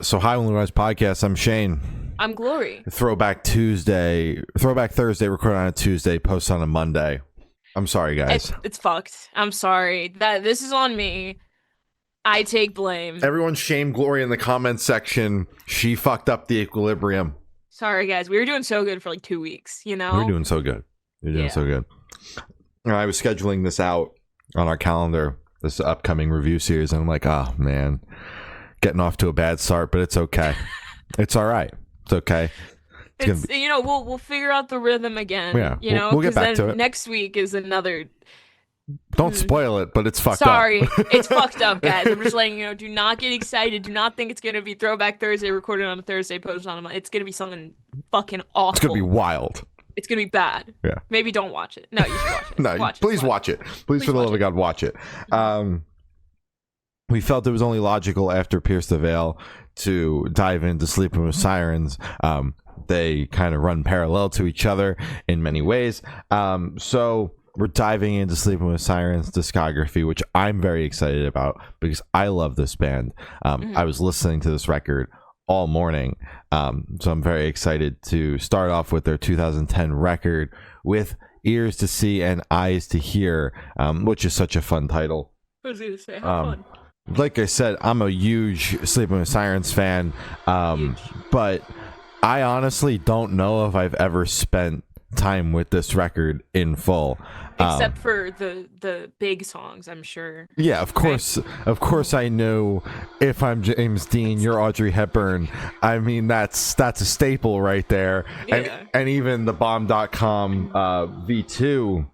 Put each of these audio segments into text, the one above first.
So hi, Only Rise Podcast. I'm Shane. I'm Glory. Throwback Thursday, recorded on a Tuesday, post on a Monday. I'm sorry, guys. It's fucked. I'm sorry. This is on me. I take blame. Everyone shame Glory in the comments section. She fucked up the equilibrium. Sorry, guys. We were doing so good for like 2 weeks, you know? We're doing so good. You're doing so good. I was scheduling this out on our calendar, this upcoming review series, and I'm like, oh, man. Getting off to a bad start, but it's okay. It's all right. It's okay. We'll figure out the rhythm again. Yeah, you know, we'll get back to it. Next week is another. Don't spoil it, but it's fucked Sorry, up. it's fucked up, guys. I'm just letting you know. Do not get excited. Do not think it's gonna be Throwback Thursday, recorded on a Thursday, posted on a Monday. It's gonna be something fucking awful. It's gonna be wild. It's gonna be bad. Yeah. Maybe don't watch it. No, you should watch it. No, please watch it. Please, for the love of God, watch it. We felt it was only logical after Pierce the Veil to dive into Sleeping with Sirens. They kind of run parallel to each other in many ways. So we're diving into Sleeping with Sirens discography, which I'm very excited about because I love this band. I was listening to this record all morning. So I'm very excited to start off with their 2010 record with Ears to See and Eyes to Hear, which is such a fun title. I was going to say, have fun. Like I said, I'm a huge Sleeping with Sirens fan, but I honestly don't know if I've ever spent time with this record in full. Except for the big songs, I'm sure. Yeah, of course. Of course I knew If I'm James Dean, You're Audrey Hepburn. I mean, that's a staple right there. Yeah. And even the bomb.com V2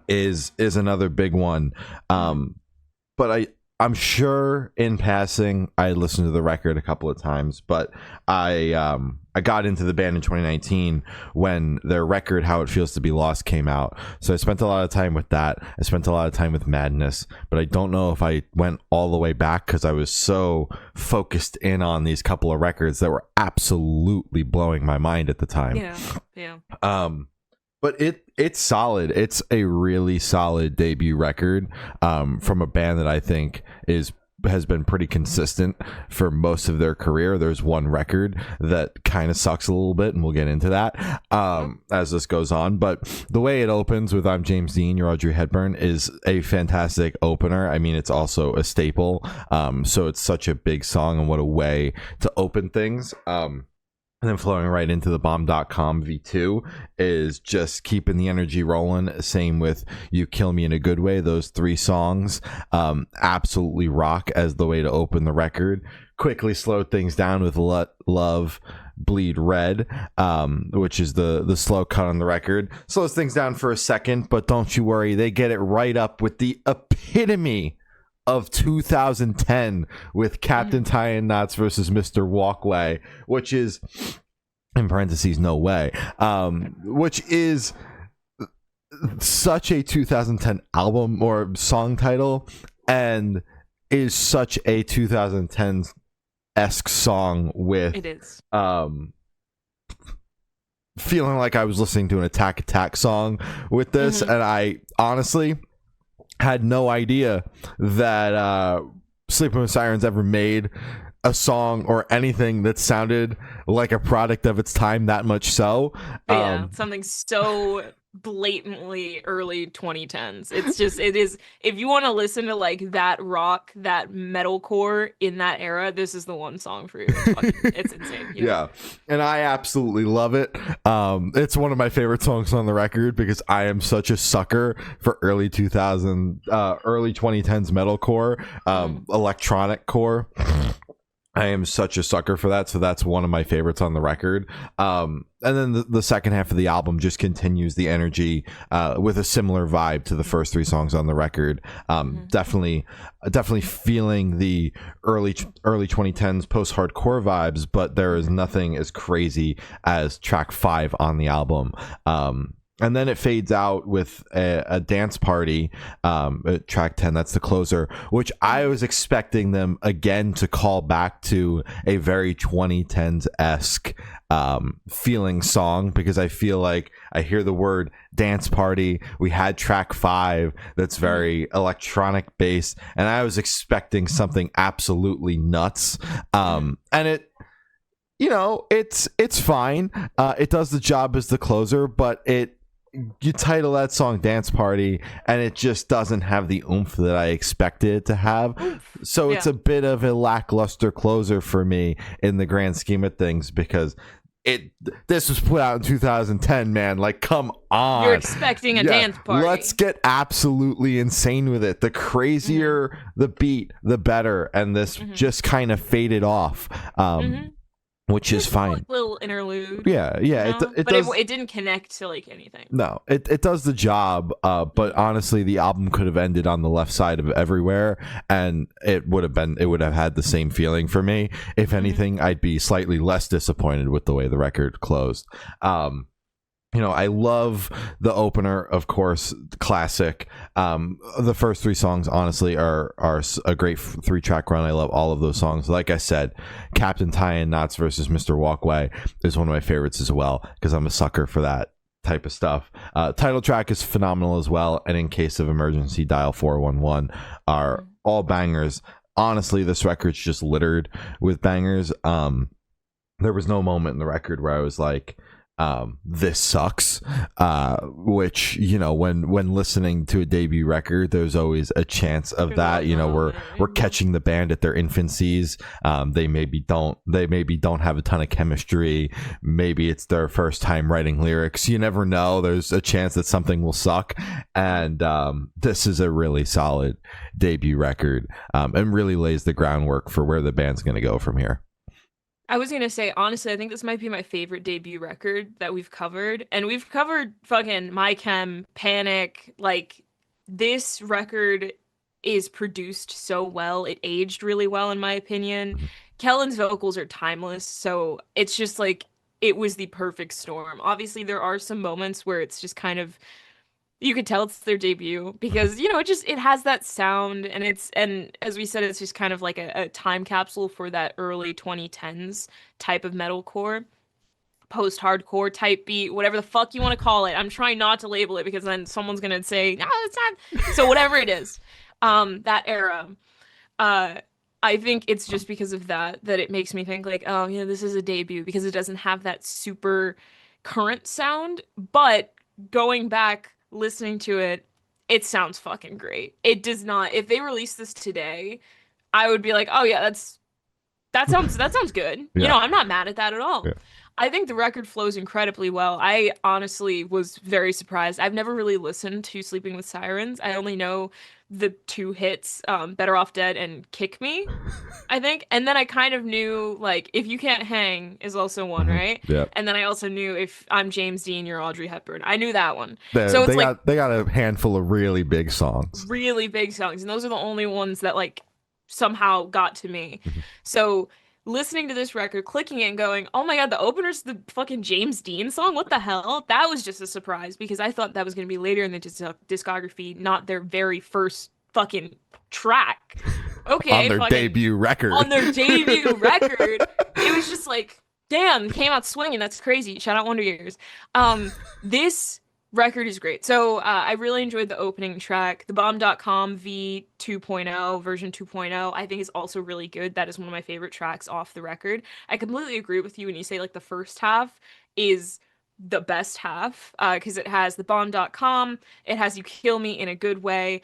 is another big one. But I'm sure in passing I listened to the record a couple of times, but I got into the band in 2019 when their record How It Feels to Be Lost came out. So I spent a lot of time with that. I spent a lot of time with Madness, but I don't know if I went all the way back because I was so focused in on these couple of records that were absolutely blowing my mind at the time. Yeah. But it's solid. It's a really solid debut record from a band that I think has been pretty consistent for most of their career. There's one record that kind of sucks a little bit, and we'll get into that as this goes on. But the way it opens with I'm James Dean, You're Audrey Hepburn is a fantastic opener. I mean, it's also a staple. So it's such a big song, and what a way to open things. And then flowing right into the bomb.com V2 is just keeping the energy rolling. Same with You Kill Me in a Good Way. Those three songs absolutely rock as the way to open the record. Quickly slowed things down with Let Love Bleed Red, which is the slow cut on the record. Slows things down for a second, but don't you worry. They get it right up with the epitome of 2010 with Captain Tie Knots versus Mr. Walkway, which is, in parentheses, No Way, which is such a 2010 album or song title and is such a 2010-esque song with It is. Feeling like I was listening to an Attack song with this, and I honestly had no idea that Sleeping with Sirens ever made a song or anything that sounded like a product of its time that much so. Something so blatantly early 2010s. It is, if you want to listen to like that rock, that metalcore in that era, this is the one song for you. It's insane. Yeah, and I absolutely love it. It's one of my favorite songs on the record because I am such a sucker for early 2000s metalcore, electronic core. I am such a sucker for that, so that's one of my favorites on the record. And then the second half of the album just continues the energy with a similar vibe to the first three songs on the record. Definitely feeling the early 2010s post-hardcore vibes, but there is nothing as crazy as track 5 on the album. And then it fades out with a dance party, track 10. That's the closer, which I was expecting them again to call back to a very 2010s-esque feeling song, because I feel like I hear the word dance party. We had track 5 that's very electronic based, and I was expecting something absolutely nuts. And it, it's fine. It does the job as the closer, but you title that song Dance Party and it just doesn't have the oomph that I expected it to have. So it's a bit of a lackluster closer for me in the grand scheme of things, because this was put out in 2010, man. Like, come on. You're expecting a dance party. Let's get absolutely insane with it. The crazier the beat, the better. And this just kind of faded off. Which is fine. A little interlude. Yeah. It didn't connect to like anything. No, it does the job. But honestly, the album could have ended on the left side of Everywhere, and it would have had the same feeling for me. If anything, I'd be slightly less disappointed with the way the record closed. I love the opener, of course, classic. The first 3 songs, honestly, are a great 3-track run. I love all of those songs. Like I said, Captain Ty and Knots versus Mr. Walkway is one of my favorites as well, because I'm a sucker for that type of stuff. Title track is phenomenal as well, and In Case of Emergency, Dial 411 are all bangers. Honestly, this record's just littered with bangers. There was no moment in the record where I was like, this sucks, which, when listening to a debut record, there's always a chance of that. We're catching the band at their infancies. They maybe don't have a ton of chemistry. Maybe it's their first time writing lyrics. You never know. There's a chance that something will suck, and this is a really solid debut record, and really lays the groundwork for where the band's going to go from here. I was going to say, honestly, I think this might be my favorite debut record that we've covered. And we've covered fucking My Chem, Panic. Like, this record is produced so well. It aged really well, in my opinion. Kellen's vocals are timeless. So it's just like, it was the perfect storm. Obviously, there are some moments where it's just kind of, you could tell it's their debut, because it has that sound, and as we said, it's just kind of like a time capsule for that early 2010s type of metalcore, post-hardcore type beat, whatever the fuck you want to call it. I'm trying not to label it, because then someone's gonna say, no, it's not. So whatever it is, that era, I think it's just because of that it makes me think like, oh yeah, this is a debut, because it doesn't have that super current sound. But going back, listening to it, it sounds fucking great. It does not. If they release this today, I would be like, oh yeah, that sounds good. Yeah. I'm not mad at that at all. Yeah. I think the record flows incredibly well. I honestly was very surprised. I've never really listened to Sleeping with Sirens. I only know the 2 hits, Better Off Dead and Kick Me, I think. And then I kind of knew, like, If You Can't Hang is also one, right? Yeah. And then I also knew If I'm James Dean, You're Audrey Hepburn. I knew that one. They got a handful of really big songs. Really big songs. And those are the only ones that, like, somehow got to me. So listening to this record, clicking it and going, oh my god, the opener's the fucking James Dean song? What the hell? That was just a surprise, because I thought that was going to be later in the discography, not their very first fucking track. Okay. On their debut record. On their debut record. It was just like, damn, came out swinging. That's crazy. Shout out Wonder Years. This record is great. So I really enjoyed the opening track. The Bomb.com V 2.0 version 2.0 I think is also really good. That is one of my favorite tracks off the record. I completely agree with you when you say like the first half is the best half, because it has the Bomb.com, it has You Kill Me in a Good Way.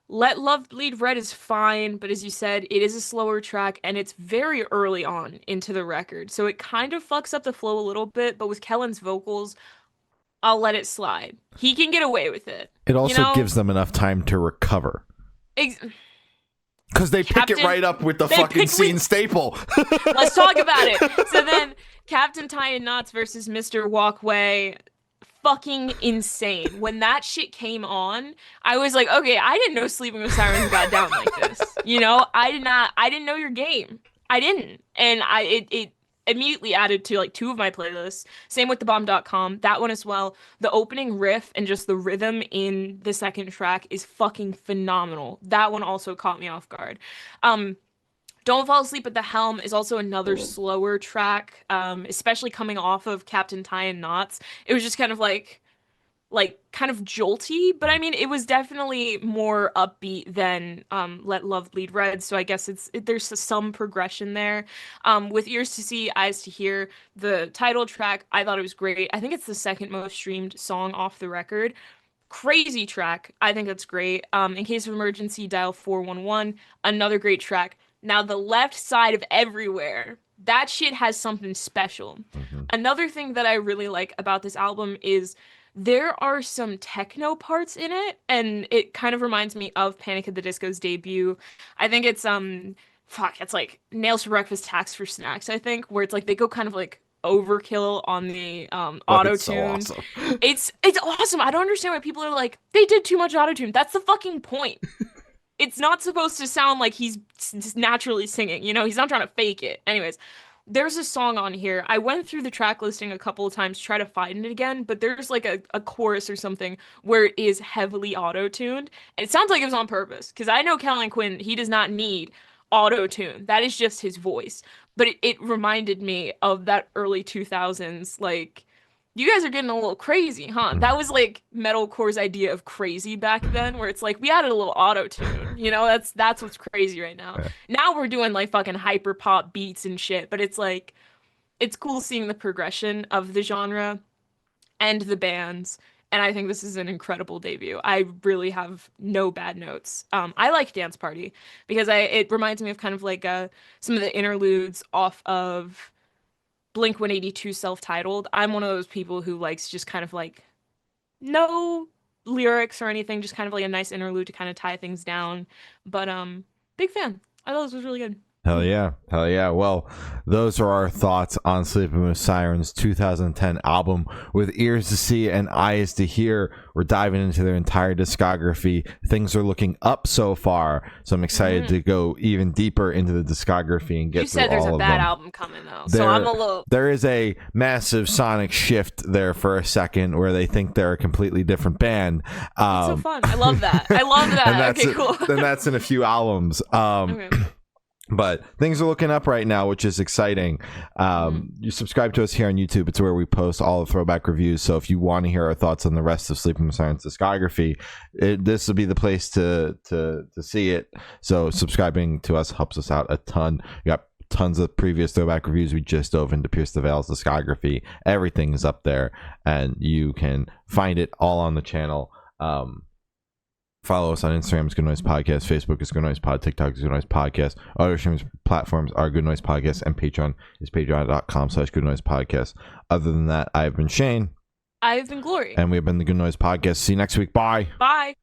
Let Love Bleed Red is fine, but as you said, it is a slower track, and it's very early on into the record, so it kind of fucks up the flow a little bit. But with Kellen's vocals, I'll let it slide. He can get away with it. It also gives them enough time to recover. Because they pick it right up with the fucking scene staple. Let's talk about it. So then, Captain Ty and Knots versus Mr. Walkway, fucking insane. When that shit came on, I was like, okay, I didn't know Sleeping with Sirens got down like this. I didn't know your game. I didn't. And immediately added to like 2 of my playlists. Same with the bomb.com, that one as well. The opening riff and just the rhythm in the second track is fucking phenomenal. That one also caught me off guard. Don't Fall Asleep at the Helm is also another slower track, especially coming off of Captain Tie and Knots. It was just kind of like kind of jolty, but I mean it was definitely more upbeat than Let Love Bleed Red, so I guess there's some progression there. With Ears to See, Eyes to Hear, the title track, I thought it was great. I think it's the second most streamed song off the record. Crazy track. I think that's great. In Case of Emergency, Dial 411, another great track. Now the left side of Everywhere, that shit has something special. Another thing that I really like about this album is there are some techno parts in it, and it kind of reminds me of Panic at the Disco's debut. I think it's it's like Nails for Breakfast, Tax for Snacks, I think, where it's like they go kind of like overkill on the auto tune. So awesome. It's awesome. I don't understand why people are like, they did too much auto tune. That's the fucking point. It's not supposed to sound like he's just naturally singing, you know? He's not trying to fake it. Anyways, there's a song on here. I went through the track listing a couple of times to try to find it again, but there's like a chorus or something where it is heavily auto-tuned. And it sounds like it was on purpose, because I know Kellen Quinn, he does not need auto-tune. That is just his voice. But it reminded me of that early 2000s, like, you guys are getting a little crazy, huh? That was like metalcore's idea of crazy back then, where it's like we added a little auto tune. You know, that's what's crazy right now. Yeah. Now we're doing like fucking hyper pop beats and shit, but it's like it's cool seeing the progression of the genre and the bands. And I think this is an incredible debut. I really have no bad notes. I like Dance Party because it reminds me of kind of like some of the interludes off of Blink 182 self-titled. I'm one of those people who likes just kind of like no lyrics or anything, just kind of like a nice interlude to kind of tie things down. But big fan. I thought this was really good. Hell yeah. Hell yeah. Well, those are our thoughts on Sleeping with Sirens 2010 album. With Ears to See and Eyes to Hear, we're diving into their entire discography. Things are looking up so far, so I'm excited to go even deeper into the discography and get through all of them. You said there's a bad album coming though, so I'm a little... There is a massive sonic shift there for a second where they think they're a completely different band. It's so fun. I love that. I love that. Okay, cool. Then that's in a few albums. Okay. But things are looking up right now, which is exciting. You subscribe to us here on YouTube. It's where we post all the throwback reviews. So if you want to hear our thoughts on the rest of Sleeping with Sirens discography, this will be the place to see it. So subscribing to us helps us out a ton. We got tons of previous throwback reviews. We just dove into Pierce the Veil's discography. Everything is up there, and you can find it all on the channel. Follow us on Instagram, it's Good Noise Podcast. Facebook is Good Noise Pod. TikTok is Good Noise Podcast. Other streaming platforms are Good Noise Podcast, and Patreon is patreon.com/Good Noise Podcast. Other than that, I've been Shane. I've been Glory. And we've been the Good Noise Podcast. See you next week. Bye. Bye.